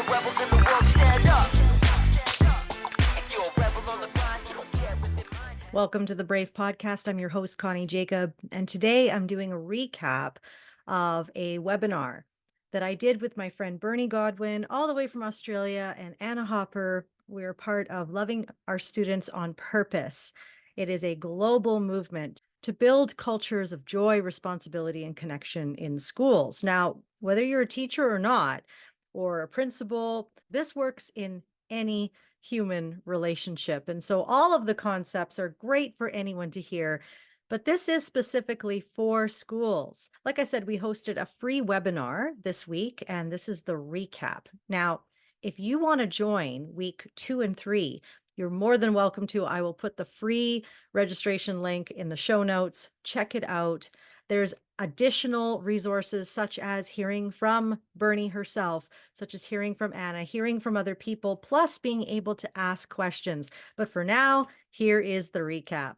rebels in the world, stand up. If you're a rebel on the grind, you don't care what they mind. Welcome to the Brave Podcast. I'm your host, Connie Jacob, and today I'm doing a recap of a webinar that I did with my friend Bernie Godwin, all the way from Australia, and Anna Hopper. We're part of Loving Our Students on Purpose. It is a global movement to build cultures of joy, responsibility, and connection in schools. Now, whether you're a teacher or not, or a principal, this works in any human relationship. And so all of the concepts are great for anyone to hear, but this is specifically for schools. Like I said, we hosted a free webinar this week, and this is the recap. Now, if you want to join week 2 and 3, you're more than welcome to. I will put the free registration link in the show notes. Check it out. There's additional resources such as hearing from Bernie herself, such as hearing from Anna, hearing from other people, plus being able to ask questions. But for now, here is the recap.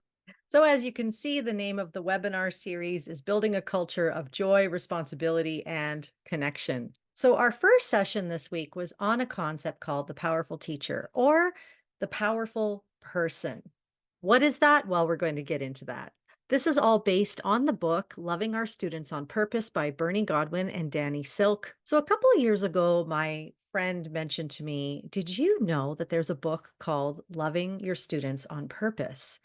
So as you can see, the name of the webinar series is Building a Culture of Joy, Responsibility, and Connection. So our first session this week was on a concept called the powerful teacher, or the powerful person. What is that? Well, we're going to get into that. This is all based on the book Loving Our Students on Purpose by Bernie Godwin and Danny Silk. So a couple of years ago, my friend mentioned to me, did you know that there's a book called Loving Your Students on Purpose?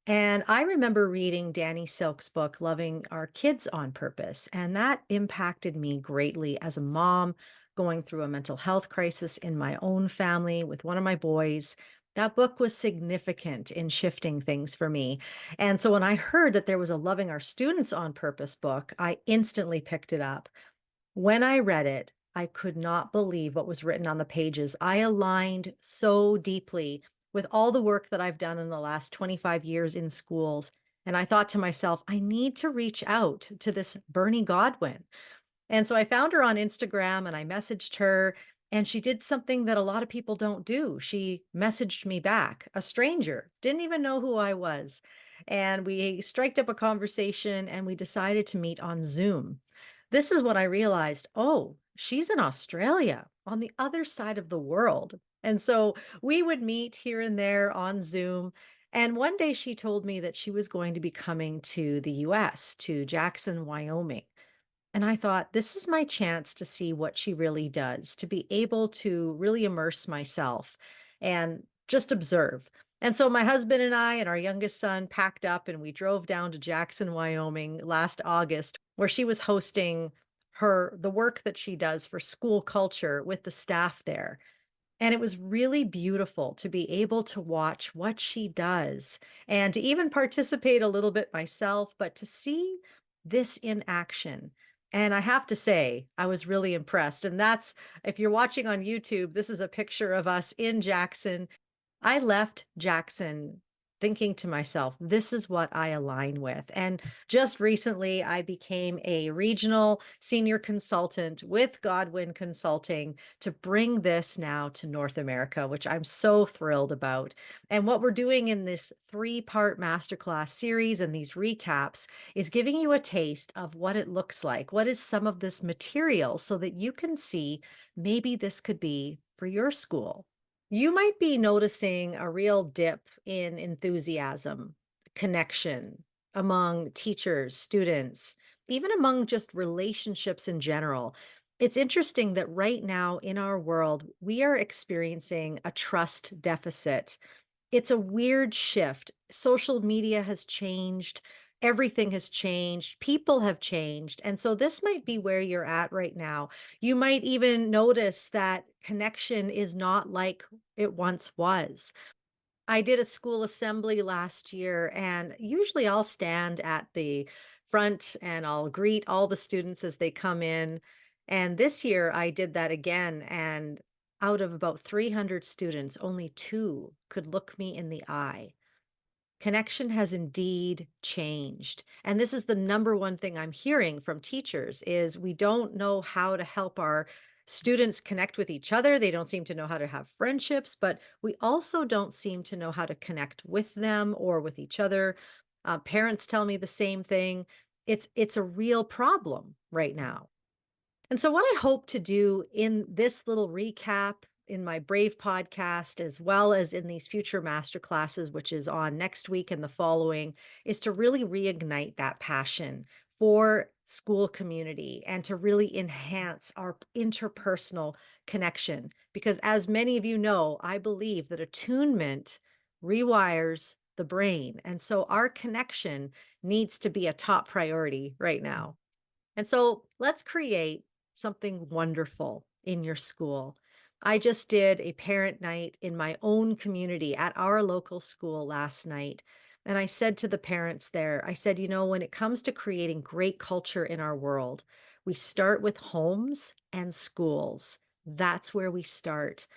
And I remember reading Danny Silk's book, Loving Our Kids on Purpose, and that impacted me greatly as a mom going through a mental health crisis in my own family with one of my boys. That book was significant in shifting things for me. And so when I heard that there was a Loving Our Students on Purpose book, I instantly picked it up. When I read it, I could not believe what was written on the pages. I aligned so deeply with all the work that I've done in the last 25 years in schools. And I thought to myself, I need to reach out to this Bernie Godwin. And so I found her on Instagram and I messaged her, and she did something that a lot of people don't do. She messaged me back, a stranger, didn't even know who I was. And we striked up a conversation and we decided to meet on Zoom. This is when I realized, oh, she's in Australia on the other side of the world. And so we would meet here and there on Zoom. And one day she told me that she was going to be coming to the US, to Jackson, Wyoming. And I thought, this is my chance to see what she really does, to be able to really immerse myself and just observe. And so my husband and I and our youngest son packed up and we drove down to Jackson, Wyoming last August, where she was hosting the work that she does for school culture with the staff there. And it was really beautiful to be able to watch what she does and to even participate a little bit myself, but to see this in action. And I have to say, I was really impressed. And that's, if you're watching on YouTube, this is a picture of us in Jackson. I left Jackson thinking to myself, this is what I align with. And just recently, I became a regional senior consultant with Godwin Consulting to bring this now to North America, which I'm so thrilled about. And what we're doing in this 3-part masterclass series and these recaps is giving you a taste of what it looks like. What is some of this material so that you can see maybe this could be for your school. You might be noticing a real dip in enthusiasm, connection among teachers, students, even among just relationships in general. It's interesting that right now in our world, we are experiencing a trust deficit. It's a weird shift. Social media has changed. Everything has changed. People have changed. And so this might be where you're at right now. You might even notice that connection is not like it once was. I did a school assembly last year, and usually I'll stand at the front and I'll greet all the students as they come in. And this year I did that again. And out of about 300 students, only 2 could look me in the eye. Connection has indeed changed. And this is the number one thing I'm hearing from teachers is we don't know how to help our students connect with each other. They don't seem to know how to have friendships, but we also don't seem to know how to connect with them or with each other. Parents tell me the same thing. It's a real problem right now. And so, what I hope to do in this little recap in my Brave podcast, as well as in these future master classes, which is on next week and the following, is to really reignite that passion for school community and to really enhance our interpersonal connection. Because, as many of you know, I believe that attunement rewires the brain. And so, our connection needs to be a top priority right now. And so let's create something wonderful in your school. I just did a parent night in my own community at our local school last night. And I said to the parents there, I said, when it comes to creating great culture in our world, we start with homes and schools. That's where we start.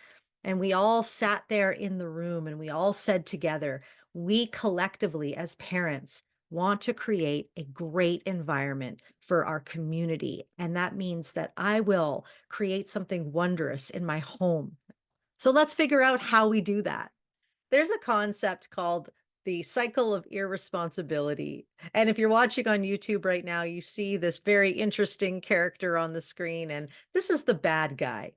And we all sat there in the room and we all said together, we collectively, as parents, want to create a great environment for our community. And that means that I will create something wondrous in my home. So let's figure out how we do that. There's a concept called the cycle of irresponsibility. And if you're watching on YouTube right now, you see this very interesting character on the screen, and this is the bad guy.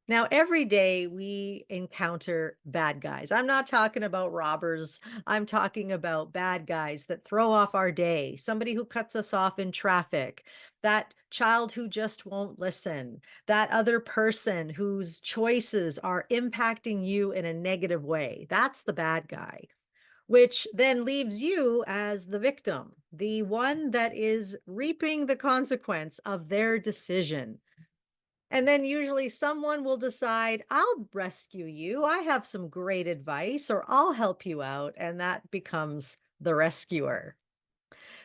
Now, every day we encounter bad guys. I'm not talking about robbers. I'm talking about bad guys that throw off our day, somebody who cuts us off in traffic, that child who just won't listen, that other person whose choices are impacting you in a negative way. That's the bad guy, which then leaves you as the victim, the one that is reaping the consequence of their decision. And then usually someone will decide, I'll rescue you. I have some great advice, or I'll help you out. And that becomes the rescuer.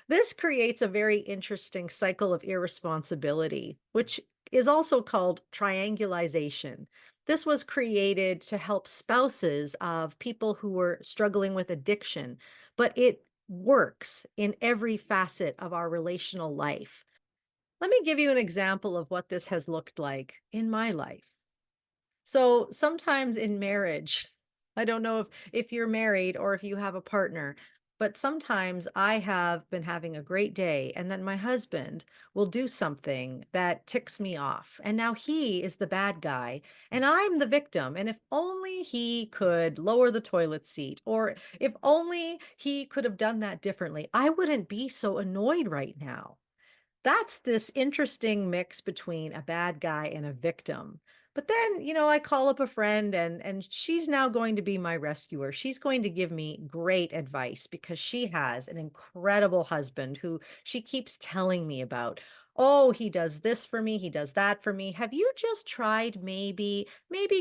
This creates a very interesting cycle of irresponsibility, which is also called triangulization. This was created to help spouses of people who were struggling with addiction, but it works in every facet of our relational life. Let me give you an example of what this has looked like in my life. So sometimes in marriage, I don't know if you're married or if you have a partner, but sometimes I have been having a great day and then my husband will do something that ticks me off. And now he is the bad guy and I'm the victim. And if only he could lower the toilet seat, or if only he could have done that differently, I wouldn't be so annoyed right now. That's this interesting mix between a bad guy and a victim. But then, I call up a friend and she's now going to be my rescuer. She's going to give me great advice because she has an incredible husband who she keeps telling me about. Oh, he does this for me, he does that for me. Have you just tried maybe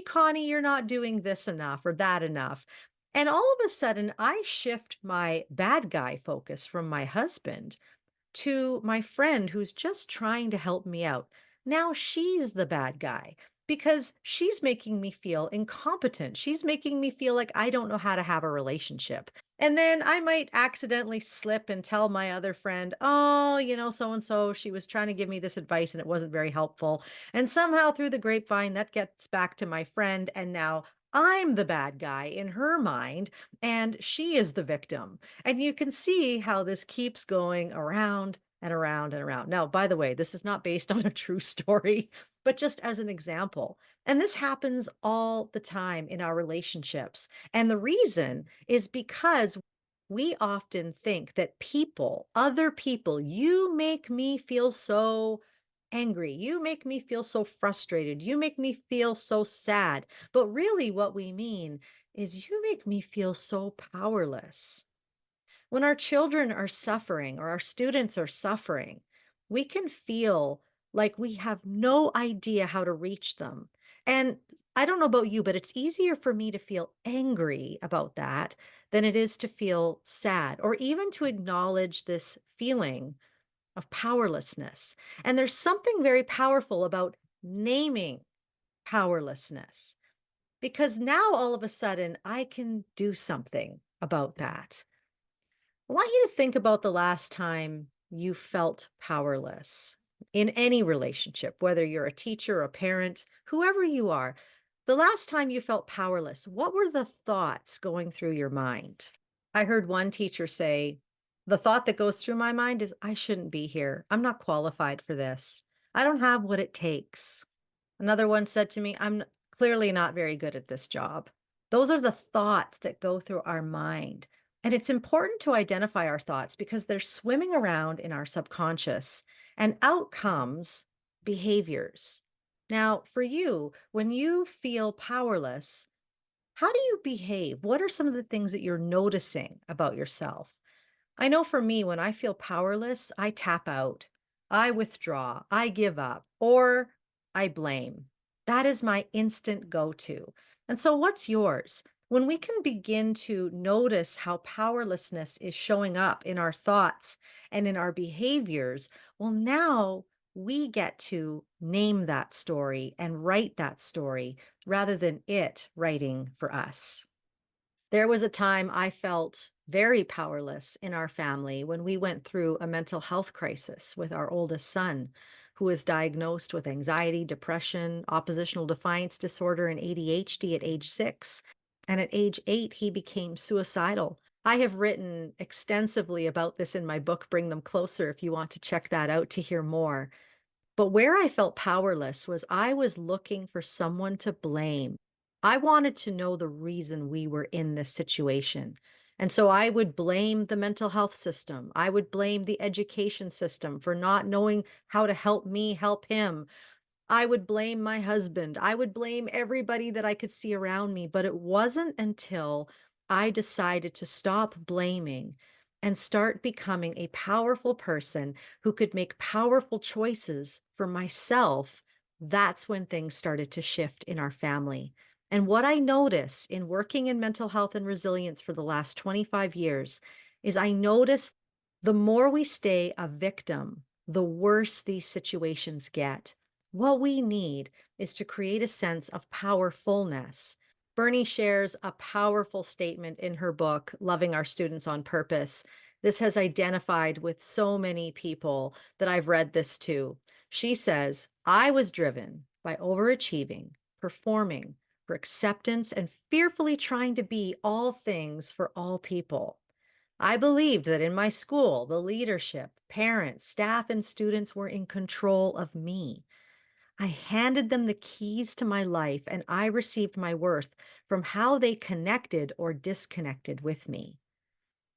Connie, you're not doing this enough or that enough? And all of a sudden, I shift my bad guy focus from my husband to my friend who's just trying to help me out. Now she's the bad guy because she's making me feel incompetent. She's making me feel like I don't know how to have a relationship. And then I might accidentally slip and tell my other friend, oh, so and so, she was trying to give me this advice and it wasn't very helpful. And somehow through the grapevine, that gets back to my friend. And now I'm the bad guy in her mind, and she is the victim. And you can see how this keeps going around and around and around. Now, by the way, this is not based on a true story, but just as an example. And this happens all the time in our relationships. And the reason is because we often think that other people, you make me feel so angry. You make me feel so frustrated. You make me feel so sad. But really, what we mean is you make me feel so powerless. When our children are suffering or our students are suffering, we can feel like we have no idea how to reach them. And I don't know about you, but it's easier for me to feel angry about that than it is to feel sad or even to acknowledge this feeling of powerlessness. And there's something very powerful about naming powerlessness because now all of a sudden I can do something about that. I want you to think about the last time you felt powerless in any relationship, whether you're a teacher, a parent, whoever you are. The last time you felt powerless, what were the thoughts going through your mind? I heard one teacher say, the thought that goes through my mind is, I shouldn't be here. I'm not qualified for this. I don't have what it takes. Another one said to me, clearly not very good at this job. Those are the thoughts that go through our mind. And it's important to identify our thoughts because they're swimming around in our subconscious and out comes behaviors. Now, for you, when you feel powerless, how do you behave? What are some of the things that you're noticing about yourself? I know for me, when I feel powerless, I tap out, I withdraw, I give up, or I blame. That is my instant go to. And so, what's yours? When we can begin to notice how powerlessness is showing up in our thoughts and in our behaviors, well, now we get to name that story and write that story rather than it writing for us. There was a time I felt very powerless in our family when we went through a mental health crisis with our oldest son, who was diagnosed with anxiety, depression, oppositional defiance disorder, and ADHD at age 6. And at age 8, he became suicidal. I have written extensively about this in my book, Bring Them Closer, if you want to check that out to hear more. But where I felt powerless was I was looking for someone to blame. I wanted to know the reason we were in this situation. And so I would blame the mental health system. I would blame the education system for not knowing how to help me help him. I would blame my husband. I would blame everybody that I could see around me. But it wasn't until I decided to stop blaming and start becoming a powerful person who could make powerful choices for myself. That's when things started to shift in our family. And what I notice in working in mental health and resilience for the last 25 years is I notice the more we stay a victim, the worse these situations get. What we need is to create a sense of powerfulness. Bernie shares a powerful statement in her book, Loving Our Students on Purpose. This has identified with so many people that I've read this to. She says, I was driven by overachieving, performing for acceptance, and fearfully trying to be all things for all people. I believed that in my school, the leadership, parents, staff, and students were in control of me. I handed them the keys to my life, and I received my worth from how they connected or disconnected with me.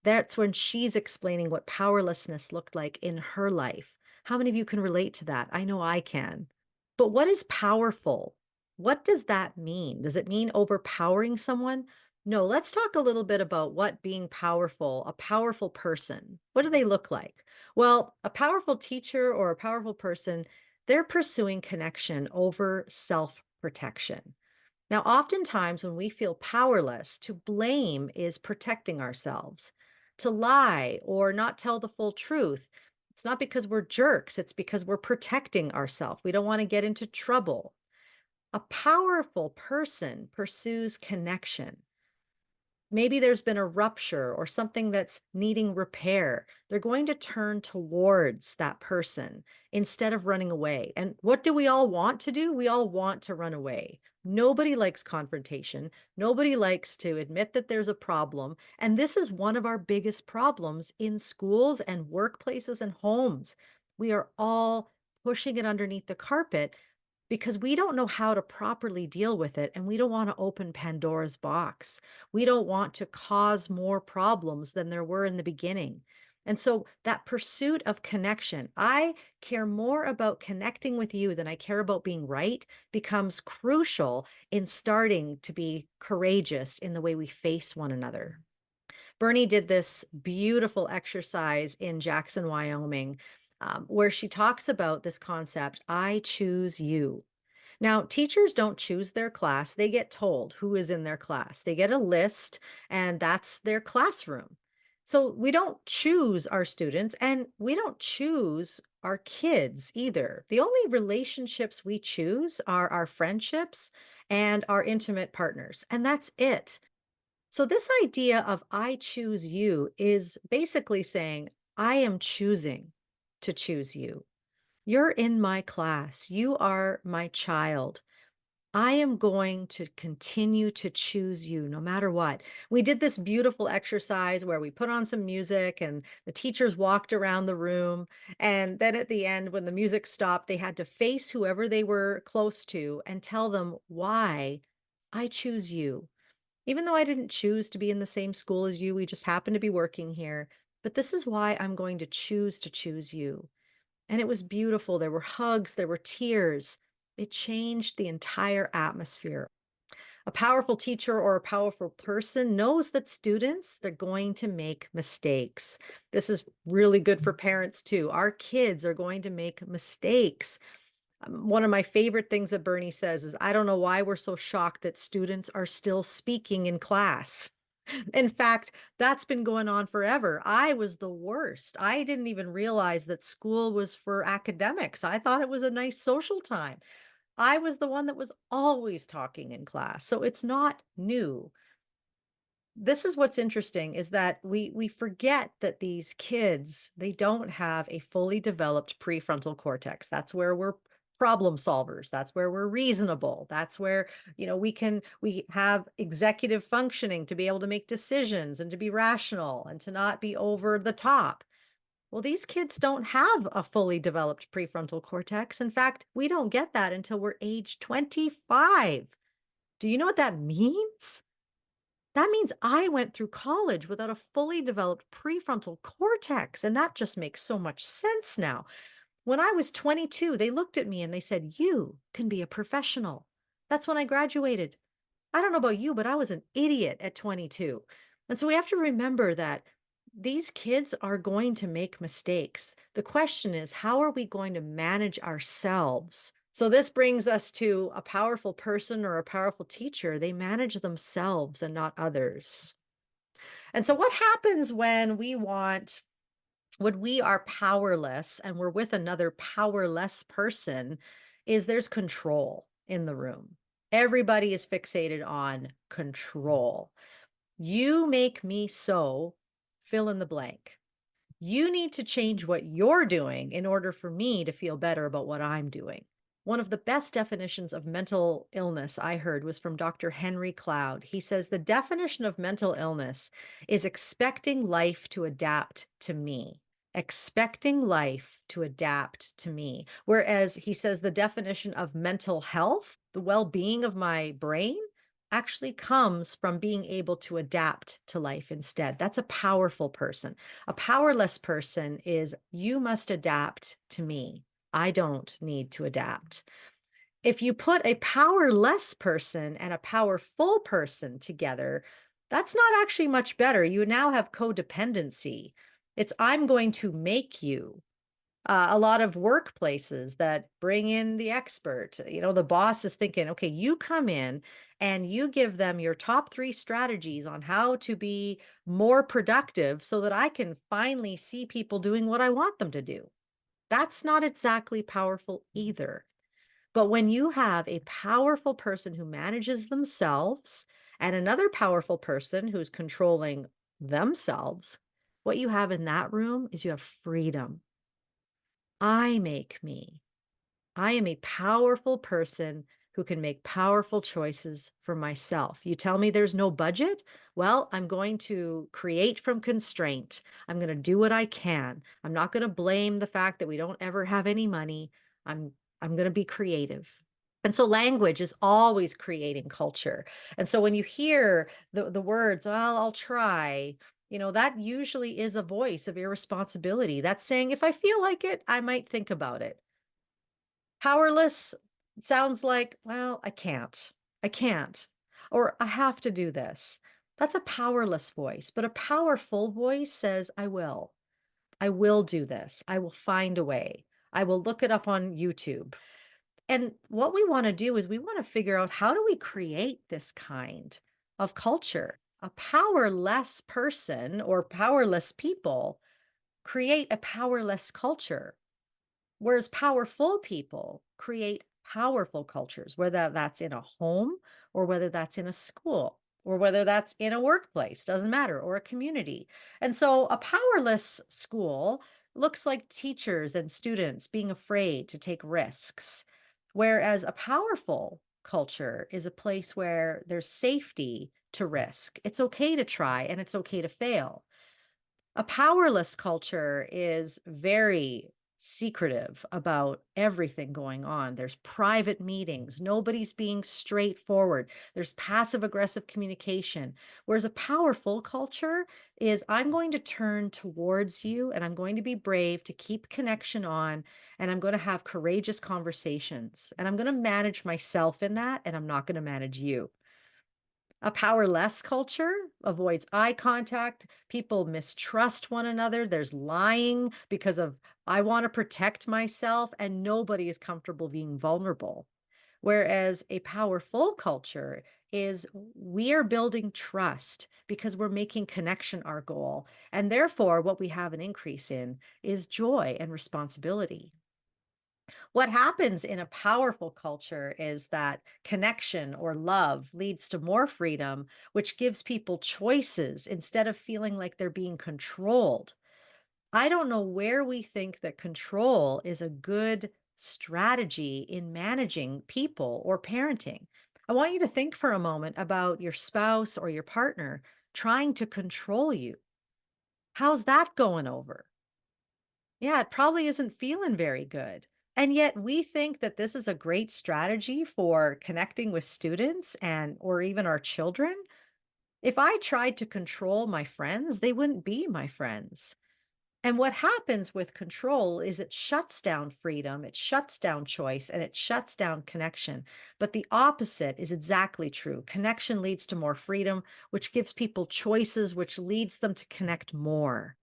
That's when she's explaining what powerlessness looked like in her life. How many of you can relate to that? I know I can. But what is powerful? What does that mean? Does it mean overpowering someone? No, let's talk a little bit about what being powerful, a powerful person, what do they look like? Well, a powerful teacher or a powerful person, they're pursuing connection over self protection. Now, oftentimes when we feel powerless, to blame is protecting ourselves. To lie or not tell the full truth, it's not because we're jerks, it's because we're protecting ourselves. We don't want to get into trouble. A powerful person pursues connection. Maybe there's been a rupture or something that's needing repair. They're going to turn towards that person instead of running away. And what do we all want to do? We all want to run away. Nobody likes confrontation. Nobody likes to admit that there's a problem. And this is one of our biggest problems in schools and workplaces and homes. We are all pushing it underneath the carpet because we don't know how to properly deal with it, and we don't want to open Pandora's box. We don't want to cause more problems than there were in the beginning. And so that pursuit of connection, I care more about connecting with you than I care about being right, becomes crucial in starting to be courageous in the way we face one another. Bernie did this beautiful exercise in Jackson, Wyoming, where she talks about this concept, I choose you. Now, teachers don't choose their class, they get told who is in their class. They get a list, and that's their classroom. So we don't choose our students, and we don't choose our kids either. The only relationships we choose are our friendships and our intimate partners, and that's it. So, this idea of I choose you is basically saying, I am choosing to choose you. You're in my class. You are my child. I am going to continue to choose you no matter what. We did this beautiful exercise where we put on some music and the teachers walked around the room. And then at the end, when the music stopped, they had to face whoever they were close to and tell them why I choose you. Even though I didn't choose to be in the same school as you, we just happened to be working here. But this is why I'm going to choose you. And it was beautiful. There were hugs, there were tears. It changed the entire atmosphere. A powerful teacher or a powerful person knows that students, they're going to make mistakes. This is really good for parents too. Our kids are going to make mistakes. One of my favorite things that Bernie says is, I don't know why we're so shocked that students are still speaking in class. In fact, that's been going on forever. I was the worst. I didn't even realize that school was for academics. I thought it was a nice social time. I was the one that was always talking in class. So it's not new. This is what's interesting is that we forget that these kids, they don't have a fully developed prefrontal cortex. That's where we're problem solvers. That's where we're reasonable. That's where, we have executive functioning to be able to make decisions and to be rational and to not be over the top. Well, these kids don't have a fully developed prefrontal cortex. In fact, we don't get that until we're age 25. Do you know what that means? That means I went through college without a fully developed prefrontal cortex, and that just makes so much sense now. When I was 22, they looked at me and they said, "You can be a professional." That's when I graduated. I don't know about you, but I was an idiot at 22. And so we have to remember that these kids are going to make mistakes. The question is, how are we going to manage ourselves? So this brings us to a powerful person or a powerful teacher. They manage themselves and not others. And so what happens when we are powerless and we're with another powerless person is there's control in the room. Everybody is fixated on control. You make me so, fill in the blank. You need to change what you're doing in order for me to feel better about what I'm doing. One of the best definitions of mental illness I heard was from Dr. Henry Cloud. He says the definition of mental illness is expecting life to adapt to me. Expecting life to adapt to me. Whereas he says the definition of mental health, the well being of my brain, actually comes from being able to adapt to life instead. That's a powerful person. A powerless person is, you must adapt to me. I don't need to adapt. If you put a powerless person and a powerful person together, that's not actually much better. You now have codependency. It's, I'm going to make you. A lot of workplaces that bring in the expert, the boss is thinking, okay, you come in and you give them your top 3 strategies on how to be more productive so that I can finally see people doing what I want them to do. That's not exactly powerful either. But when you have a powerful person who manages themselves and another powerful person who's controlling themselves, what you have in that room is you have freedom. I make me. I am a powerful person who can make powerful choices for myself. You tell me there's no budget? Well, I'm going to create from constraint. I'm going to do what I can. I'm not going to blame the fact that we don't ever have any money. I'm I'm going to be creative. And so language is always creating culture. And so when you hear the words, well, I'll try, that usually is a voice of irresponsibility. That's saying, if I feel like it, I might think about it. Powerless sounds like, well, I can't. I can't. Or I have to do this. That's a powerless voice, but a powerful voice says, I will. I will do this. I will find a way. I will look it up on YouTube. And what we want to do is we want to figure out, how do we create this kind of culture? A powerless person or powerless people create a powerless culture. Whereas powerful people create powerful cultures, whether that's in a home or whether that's in a school or whether that's in a workplace, doesn't matter, or a community. And so a powerless school looks like teachers and students being afraid to take risks. Whereas a powerful culture is a place where there's safety to risk. It's okay to try and it's okay to fail. A powerless culture is very secretive about everything going on. There's private meetings. Nobody's being straightforward. There's passive aggressive communication. Whereas a powerful culture is I'm going to turn towards you and I'm going to be brave to keep connection on and I'm going to have courageous conversations and I'm going to manage myself in that and I'm not going to manage you. A powerless culture avoids eye contact. People mistrust one another. There's lying because of, I want to protect myself, and nobody is comfortable being vulnerable. Whereas a powerful culture is we are building trust because we're making connection our goal. And therefore, what we have an increase in is joy and responsibility. What happens in a powerful culture is that connection or love leads to more freedom, which gives people choices instead of feeling like they're being controlled. I don't know where we think that control is a good strategy in managing people or parenting. I want you to think for a moment about your spouse or your partner trying to control you. How's that going over? Yeah, it probably isn't feeling very good. And yet we think that this is a great strategy for connecting with students and or even our children. If I tried to control my friends, they wouldn't be my friends. And what happens with control is it shuts down freedom, it shuts down choice, and it shuts down connection. But the opposite is exactly true. Connection leads to more freedom, which gives people choices, which leads them to connect more.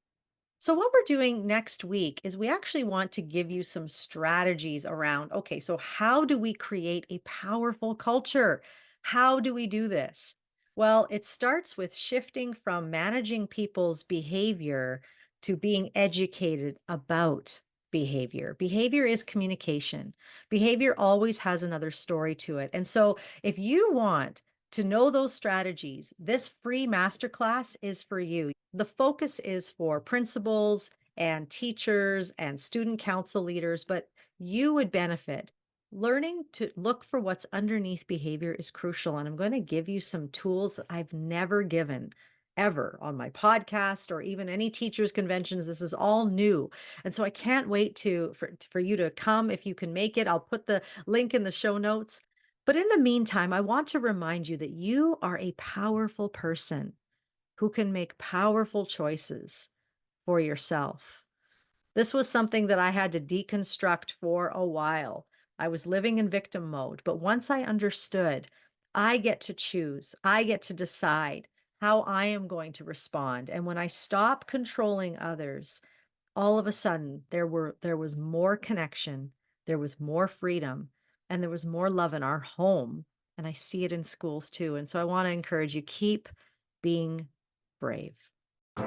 So, what we're doing next week is we actually want to give you some strategies around okay, so how do we create a powerful culture? How do we do this? Well, it starts with shifting from managing people's behavior to being educated about behavior. Behavior is communication. Behavior always has another story to it. And so, if you want to know those strategies, this free masterclass is for you. The focus is for principals and teachers and student council leaders, but you would benefit. Learning to look for what's underneath behavior is crucial. And I'm going to give you some tools that I've never given ever on my podcast or even any teachers conventions. This is all new. And so I can't wait for you to come if you can make it. I'll put the link in the show notes. But in the meantime, I want to remind you that you are a powerful person who can make powerful choices for yourself. This was something that I had to deconstruct for a while. I was living in victim mode, but once I understood, I get to choose, I get to decide how I am going to respond. And when I stop controlling others, all of a sudden there was more connection, there was more freedom, and there was more love in our home. And I see it in schools too. And so I want to encourage you, keep being brave. All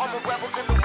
the rebels in the